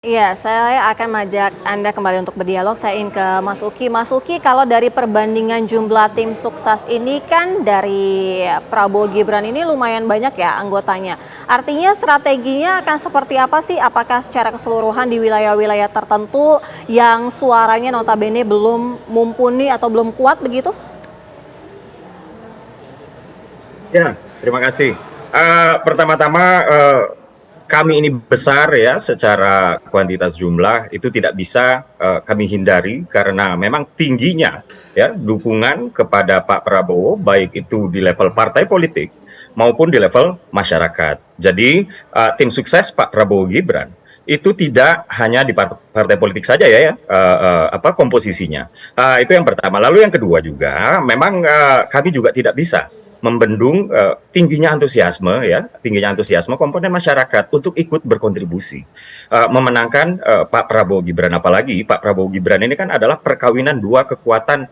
Iya, saya akan mengajak Anda kembali untuk berdialog. Saya ingin ke Mas Uki. Mas Uki, kalau dari perbandingan jumlah tim sukses ini kan dari Prabowo Gibran ini lumayan banyak ya anggotanya. Artinya strateginya akan seperti apa sih? Apakah secara keseluruhan di wilayah-wilayah tertentu yang suaranya notabene belum mumpuni atau belum kuat begitu? Ya, terima kasih. Pertama-tama kami ini besar ya secara kuantitas jumlah itu tidak bisa kami hindari karena memang tingginya ya dukungan kepada Pak Prabowo baik itu di level partai politik maupun di level masyarakat. Jadi tim sukses Pak Prabowo Gibran itu tidak hanya di partai politik saja ya, apa komposisinya. Itu yang pertama. Lalu yang kedua juga memang kami juga tidak bisa membendung tingginya antusiasme komponen masyarakat untuk ikut berkontribusi memenangkan Pak Prabowo Gibran. Apalagi Pak Prabowo Gibran ini kan adalah perkawinan dua kekuatan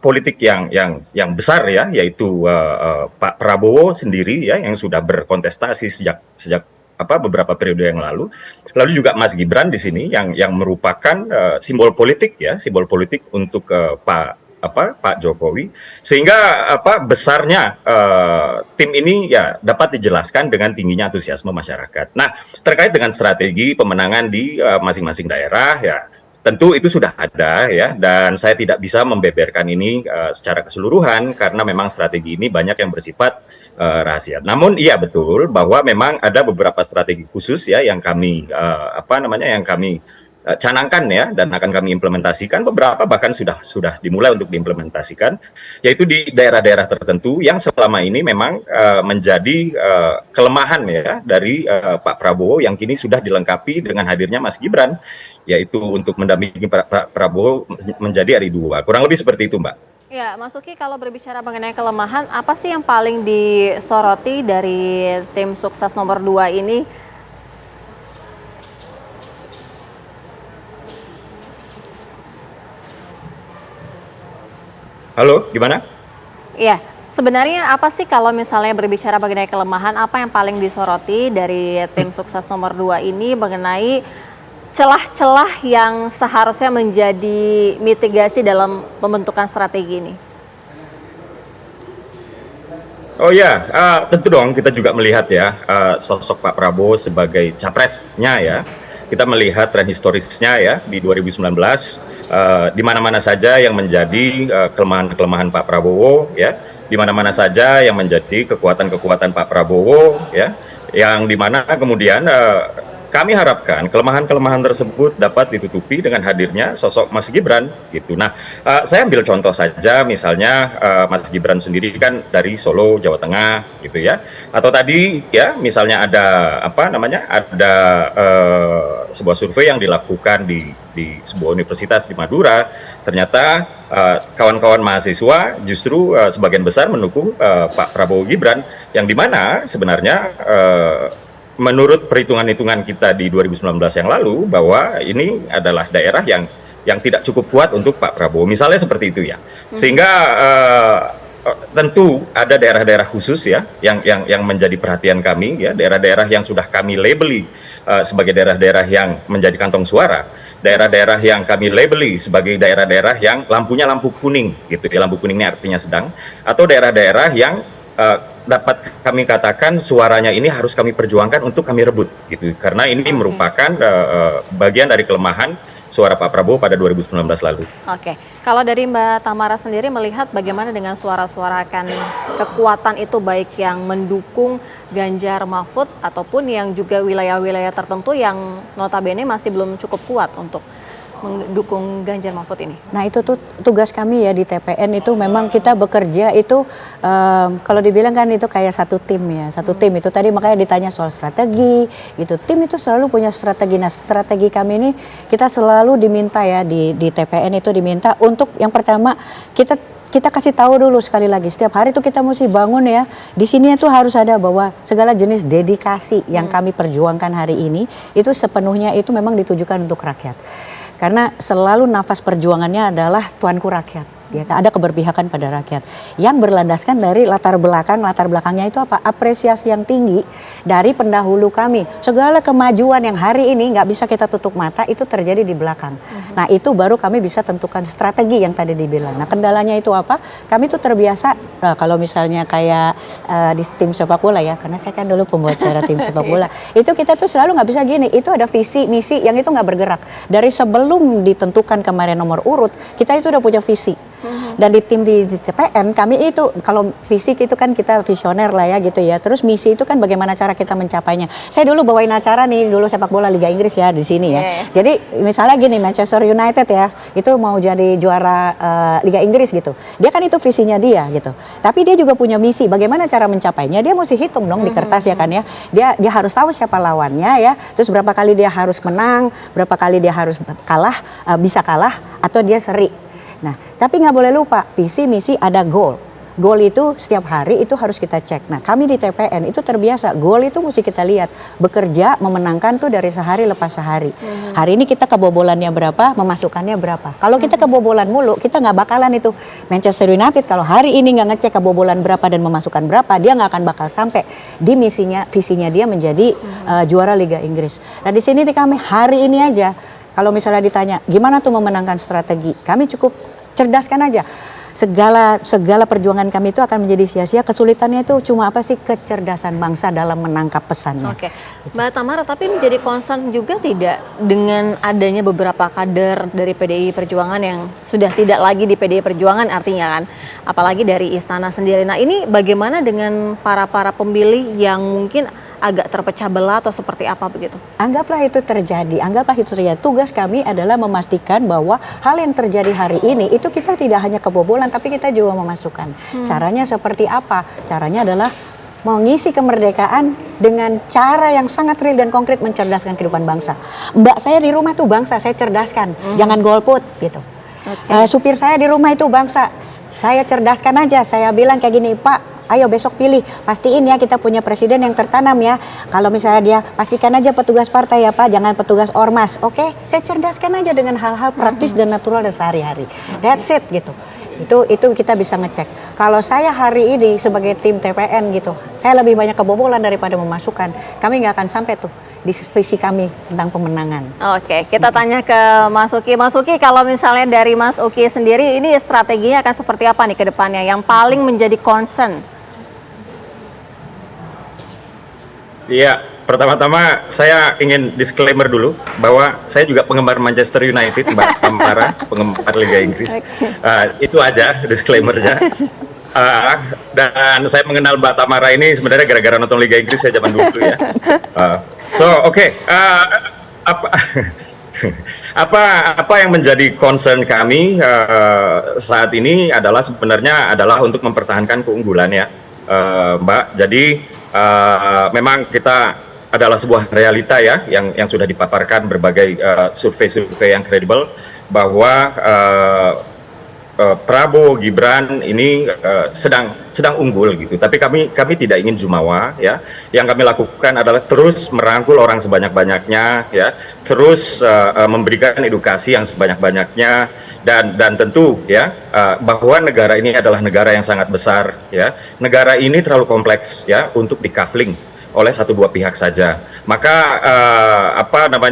politik yang besar ya, yaitu Pak Prabowo sendiri ya yang sudah berkontestasi sejak beberapa periode yang lalu juga Mas Gibran di sini yang merupakan simbol politik untuk Pak Jokowi, sehingga besarnya tim ini ya dapat dijelaskan dengan tingginya antusiasme masyarakat. Nah, terkait dengan strategi pemenangan di masing-masing daerah ya tentu itu sudah ada ya, dan saya tidak bisa membeberkan ini secara keseluruhan karena memang strategi ini banyak yang bersifat rahasia. Namun iya betul bahwa memang ada beberapa strategi khusus ya yang kami canangkan ya dan akan kami implementasikan. Beberapa bahkan sudah dimulai untuk diimplementasikan, yaitu di daerah-daerah tertentu yang selama ini memang menjadi kelemahan ya dari Pak Prabowo yang kini sudah dilengkapi dengan hadirnya Mas Gibran, yaitu untuk mendampingi Pak Prabowo menjadi RI 2. Kurang lebih seperti itu, Mbak. Ya, Mas Uki, kalau berbicara mengenai kelemahan, apa sih yang paling disoroti dari tim sukses nomor 2 ini? Halo, gimana? Iya, sebenarnya apa sih kalau misalnya berbicara mengenai kelemahan, apa yang paling disoroti dari tim sukses nomor 2 ini mengenai celah-celah yang seharusnya menjadi mitigasi dalam pembentukan strategi ini? Oh ya, tentu dong kita juga melihat ya sosok Pak Prabowo sebagai capresnya ya. Kita melihat tren historisnya ya di 2019 di mana-mana saja yang menjadi kelemahan-kelemahan Pak Prabowo ya, di mana-mana saja yang menjadi kekuatan-kekuatan Pak Prabowo ya, yang dimana kemudian kami harapkan kelemahan-kelemahan tersebut dapat ditutupi dengan hadirnya sosok Mas Gibran gitu. Nah, saya ambil contoh saja misalnya Mas Gibran sendiri kan dari Solo, Jawa Tengah gitu ya. Atau tadi ya misalnya ada sebuah survei yang dilakukan di sebuah universitas di Madura, ternyata kawan-kawan mahasiswa justru sebagian besar mendukung Pak Prabowo Gibran, yang dimana sebenarnya menurut perhitungan-hitungan kita di 2019 yang lalu bahwa ini adalah daerah yang tidak cukup kuat untuk Pak Prabowo, misalnya seperti itu ya. Sehingga tentu ada daerah-daerah khusus ya yang menjadi perhatian kami ya, daerah-daerah yang sudah kami labeli sebagai daerah-daerah yang menjadi kantong suara, daerah-daerah yang kami labeli sebagai daerah-daerah yang lampunya lampu kuning gitu ya, lampu kuning ini artinya sedang, atau daerah-daerah yang dapat kami katakan suaranya ini harus kami perjuangkan untuk kami rebut gitu, karena ini merupakan bagian dari kelemahan suara Pak Prabowo pada 2019 lalu. Oke, kalau dari Mbak Tamara sendiri melihat bagaimana dengan suara-suara akan kekuatan itu, baik yang mendukung Ganjar Mahfud ataupun yang juga wilayah-wilayah tertentu yang notabene masih belum cukup kuat untuk mendukung Ganjar Mahfud ini? Nah itu tuh tugas kami ya di TPN itu, memang kita bekerja itu kalau dibilang kan itu kayak satu tim ya, satu tim itu tadi makanya ditanya soal strategi gitu. Tim itu selalu punya strategi. Nah strategi kami ini kita selalu diminta ya di TPN itu diminta untuk yang pertama kita kasih tahu dulu sekali lagi, setiap hari itu kita mesti bangun ya. Di sini itu harus ada bahwa segala jenis dedikasi yang kami perjuangkan hari ini itu sepenuhnya itu memang ditujukan untuk rakyat. Karena selalu nafas perjuangannya adalah tuanku rakyat. Ya, ada keberpihakan pada rakyat yang berlandaskan dari latar belakangnya itu apa? Apresiasi yang tinggi dari pendahulu kami. Segala kemajuan yang hari ini nggak bisa kita tutup mata itu terjadi di belakang. Nah itu baru kami bisa tentukan strategi yang tadi dibilang. Nah kendalanya itu apa? Kami tuh terbiasa kalau misalnya kayak di tim sepak bola ya, karena saya kan dulu pembuat acara tim sepak bola. Itu kita tuh selalu nggak bisa gini. Itu ada visi misi yang itu nggak bergerak. Dari sebelum ditentukan kemarin nomor urut, kita itu udah punya visi. Dan di tim di TPN kami itu kalau fisik itu kan kita visioner lah ya gitu ya. Terus misi itu kan bagaimana cara kita mencapainya. Saya dulu bawain acara nih dulu sepak bola Liga Inggris ya di sini ya. Jadi misalnya gini Manchester United ya itu mau jadi juara Liga Inggris gitu. Dia kan itu visinya dia gitu. Tapi dia juga punya misi. Bagaimana cara mencapainya? Dia mesti hitung dong di kertas ya kan ya. Dia harus tahu siapa lawannya ya. Terus berapa kali dia harus menang, berapa kali dia harus kalah, bisa kalah atau dia seri. Nah, tapi nggak boleh lupa, visi, misi, ada goal. Goal itu setiap hari itu harus kita cek. Nah, kami di TPN itu terbiasa, goal itu mesti kita lihat. Bekerja, memenangkan tuh dari sehari lepas sehari. Hari ini kita kebobolannya berapa, memasukkannya berapa. Kalau kita kebobolan mulu, kita nggak bakalan itu. Manchester United kalau hari ini nggak ngecek kebobolan berapa dan memasukkan berapa, dia nggak akan bakal sampai di visinya dia menjadi juara Liga Inggris. Nah, di sini kami hari ini aja, kalau misalnya ditanya, gimana tuh memenangkan strategi? Kami cukup cerdaskan aja. Segala perjuangan kami itu akan menjadi sia-sia. Kesulitannya itu cuma apa sih? Kecerdasan bangsa dalam menangkap pesannya. Oke, Mbak Tamara, tapi menjadi concern juga tidak dengan adanya beberapa kader dari PDI Perjuangan yang sudah tidak lagi di PDI Perjuangan artinya kan, apalagi dari istana sendiri. Nah ini bagaimana dengan para pemilih yang mungkin agak terpecah belah atau seperti apa begitu? Anggaplah itu terjadi, Tugas kami adalah memastikan bahwa hal yang terjadi hari ini itu kita tidak hanya kebobolan tapi kita juga memasukkan. Caranya seperti apa? Caranya adalah mengisi kemerdekaan dengan cara yang sangat real dan konkret mencerdaskan kehidupan bangsa. Mbak saya di rumah tuh bangsa, saya cerdaskan, jangan golput gitu. Supir saya di rumah itu bangsa, saya cerdaskan aja, saya bilang kayak gini, Pak, ayo besok pilih, pastiin ya kita punya presiden yang tertanam ya. Kalau misalnya dia, pastikan aja petugas partai ya Pak, jangan petugas ormas. Oke, saya cerdaskan aja dengan hal-hal praktis dan natural dan sehari-hari. That's it gitu. Itu kita bisa ngecek. Kalau saya hari ini sebagai tim TPN gitu, saya lebih banyak kebobolan daripada memasukkan. Kami nggak akan sampai tuh di visi kami tentang pemenangan. Oke, kita tanya ke Mas Uki. Mas Uki, kalau misalnya dari Mas Uki sendiri, ini strateginya akan seperti apa nih ke depannya yang paling menjadi concern? Iya, pertama-tama saya ingin disclaimer dulu bahwa saya juga penggemar Manchester United, Mbak Tamara, penggemar Liga Inggris. Itu aja disclaimernya. Dan saya mengenal Mbak Tamara ini sebenarnya gara-gara nonton Liga Inggris saya zaman dulu ya. Apa yang menjadi concern kami saat ini adalah sebenarnya untuk mempertahankan keunggulan ya, Mbak. Jadi memang kita adalah sebuah realita ya yang sudah dipaparkan berbagai survei-survei yang kredibel bahwa Prabowo Gibran ini sedang unggul gitu. Tapi kami tidak ingin jumawa ya. Yang kami lakukan adalah terus merangkul orang sebanyak-banyaknya ya, terus memberikan edukasi yang sebanyak-banyaknya dan tentu ya bahwa negara ini adalah negara yang sangat besar ya. Negara ini terlalu kompleks ya untuk di-coupling oleh satu dua pihak saja. Maka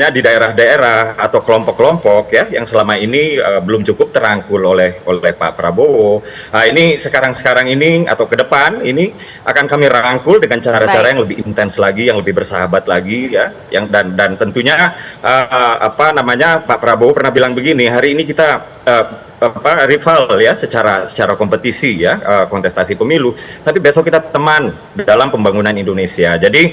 di daerah-daerah atau kelompok-kelompok ya yang selama ini belum cukup terangkul oleh Pak Prabowo. Ini sekarang ini atau ke depan ini akan kami rangkul dengan cara-cara yang lebih intens lagi, yang lebih bersahabat lagi ya. Dan tentunya Pak Prabowo pernah bilang begini, hari ini kita rival ya secara kompetisi ya, kontestasi pemilu, tapi besok kita teman dalam pembangunan Indonesia. Jadi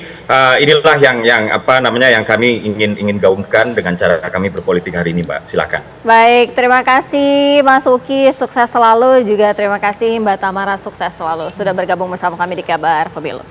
inilah yang kami ingin gaungkan dengan cara kami berpolitik hari ini, Mbak. Silakan. Baik, terima kasih Mas Uki, sukses selalu, juga terima kasih Mbak Tamara, sukses selalu sudah bergabung bersama kami di Kabar Pemilu.